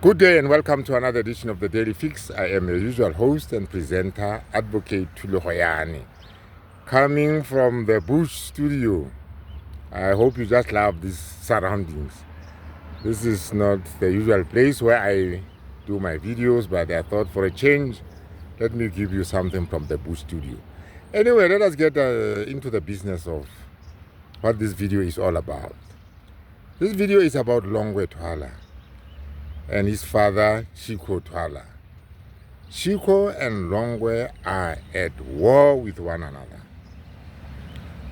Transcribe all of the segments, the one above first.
Good day and welcome to another edition of the Daily Fix. I am your usual host and presenter, Advocate Tulu Hoyani, coming from the Bush studio. I hope you just love these surroundings. This is not the usual place where I do my videos, but I thought for a change, let me give you something from the Bush studio. Anyway, let us get into the business of what this video is all about. This video is about Longwe Twala and his father, Chico Twala. Chico and Longwe are at war with one another.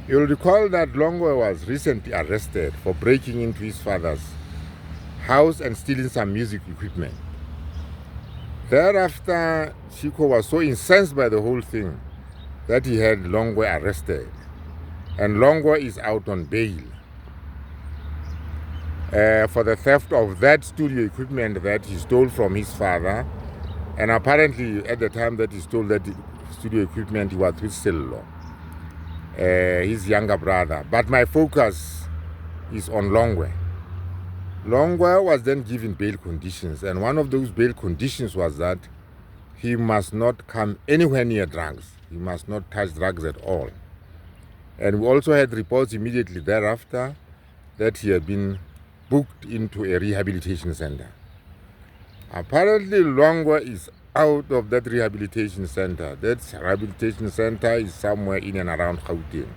You'll recall that Longwe was recently arrested for breaking into his father's house and stealing some music equipment. Thereafter, Chico was so incensed by the whole thing that he had Longwe arrested. And Longwe is out on bail for the theft of that studio equipment that he stole from his father. And apparently, at the time that he stole that studio equipment, he was with Sello, his younger brother. But my focus is on Longwe. Longwe was then given bail conditions, and one of those bail conditions was that he must not come anywhere near drugs. He must not touch drugs at all. And we also had reports immediately thereafter that he had been booked into a rehabilitation center. Apparently, Longwe is out of that rehabilitation center. That rehabilitation center is somewhere in and around Gauteng.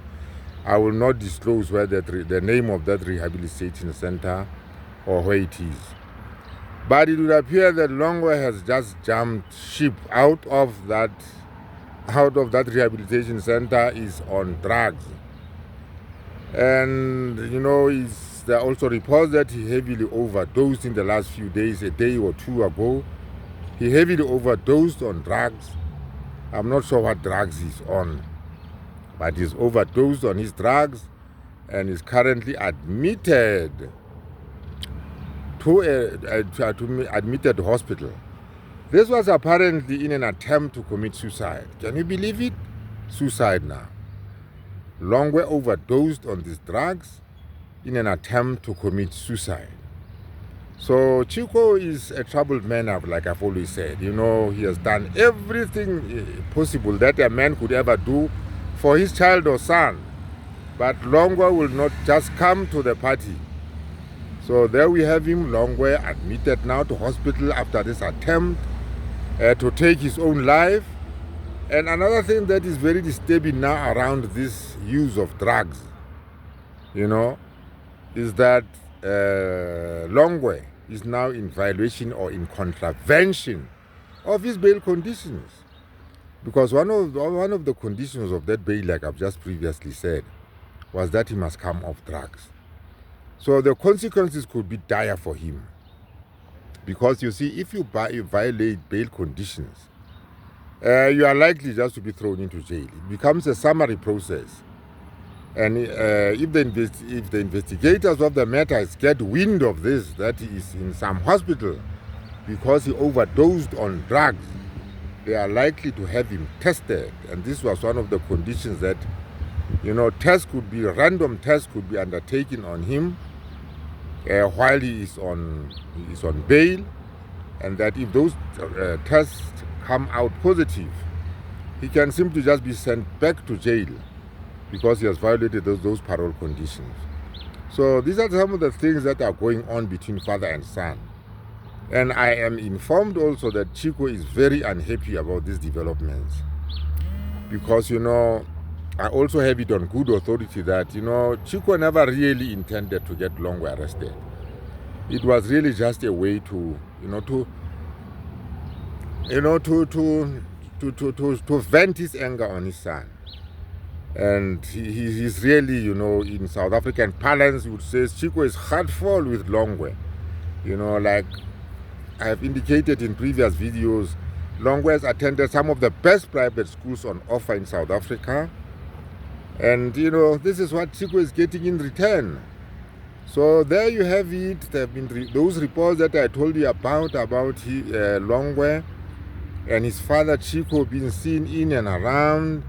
I will not disclose where the name of that rehabilitation center or where it is. But it would appear that Longwe has just jumped ship out of that rehabilitation center, is on drugs. And there are also reports that he heavily overdosed in the last few days, a day or two ago. He heavily overdosed on drugs. I'm not sure what drugs he's on, but he's overdosed on his drugs and is currently admitted to hospital. This was apparently in an attempt to commit suicide. Can you believe it? Suicide now. Longwe overdosed on these drugs in an attempt to commit suicide. So Chico is a troubled man, like I've always said. He has done everything possible that a man could ever do for his child or son. But Longwe will not just come to the party. So there we have him, Longwe, admitted now to hospital after this attempt to take his own life. And another thing that is very disturbing now around this use of drugs, is that Longwe is now in violation or in contravention of his bail conditions. Because one of the conditions of that bail, like I've just previously said, was that he must come off drugs. So the consequences could be dire for him. Because you see, if you violate bail conditions, you are likely just to be thrown into jail. It becomes a summary process. And if the investigators of the matter get wind of this, that he is in some hospital because he overdosed on drugs, they are likely to have him tested. And this was one of the conditions that, random tests could be undertaken on him while he is on bail, and that if those tests come out positive, he can simply just be sent back to jail because he has violated those parole conditions. So these are some of the things that are going on between father and son. And I am informed also that Chico is very unhappy about these developments. Because, I also have it on good authority that, Chico never really intended to get Longwe arrested. It was really just a way to vent his anger on his son. And he's really, in South African parlance, you would say Chico is hurtful with Longwe. Like I have indicated in previous videos, Longwe has attended some of the best private schools on offer in South Africa. And, this is what Chico is getting in return. So there you have it. There have been those reports that I told you about Longwe and his father Chico being seen in and around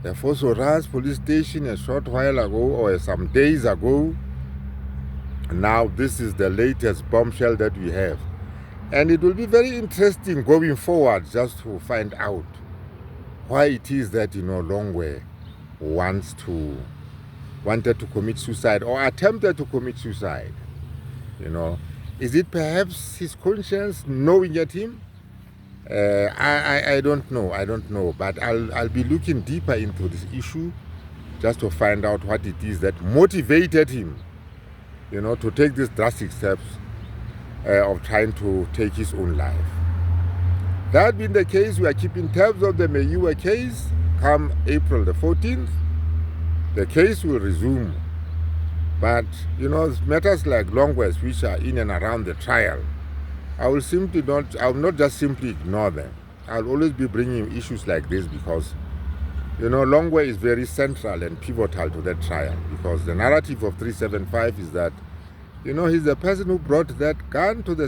the Fosoras police station a short while ago or some days ago. Now this is the latest bombshell that we have. And it will be very interesting going forward just to find out why it is that, Longwe wanted to commit suicide or attempted to commit suicide. Is it perhaps his conscience knowing at him? I don't know, but I'll be looking deeper into this issue just to find out what it is that motivated him, to take these drastic steps of trying to take his own life. That being the case, we are keeping tabs of the Meyiwa case. Come April the 14th, the case will resume. But, matters like Longwe, which are in and around the trial, I will not just simply ignore them. I'll always be bringing issues like this because, Longwe is very central and pivotal to that trial, because the narrative of 375 is that, he's the person who brought that gun to the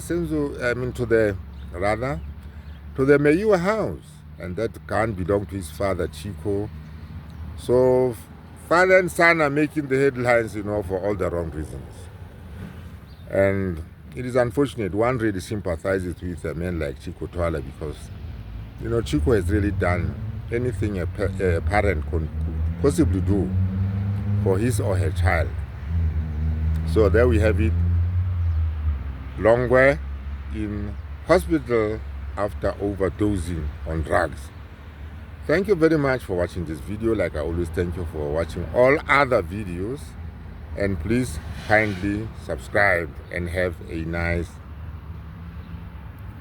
Meyiwa house, and that gun belonged to his father, Chico. So father and son are making the headlines, for all the wrong reasons. And it is unfortunate. One really sympathizes with a man like Chico Twala because, Chico has really done anything a parent could possibly do for his or her child. So there we have it. Longwe in hospital after overdosing on drugs. Thank you very much for watching this video. Like I always thank you for watching all other videos. And please kindly subscribe and have a nice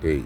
day.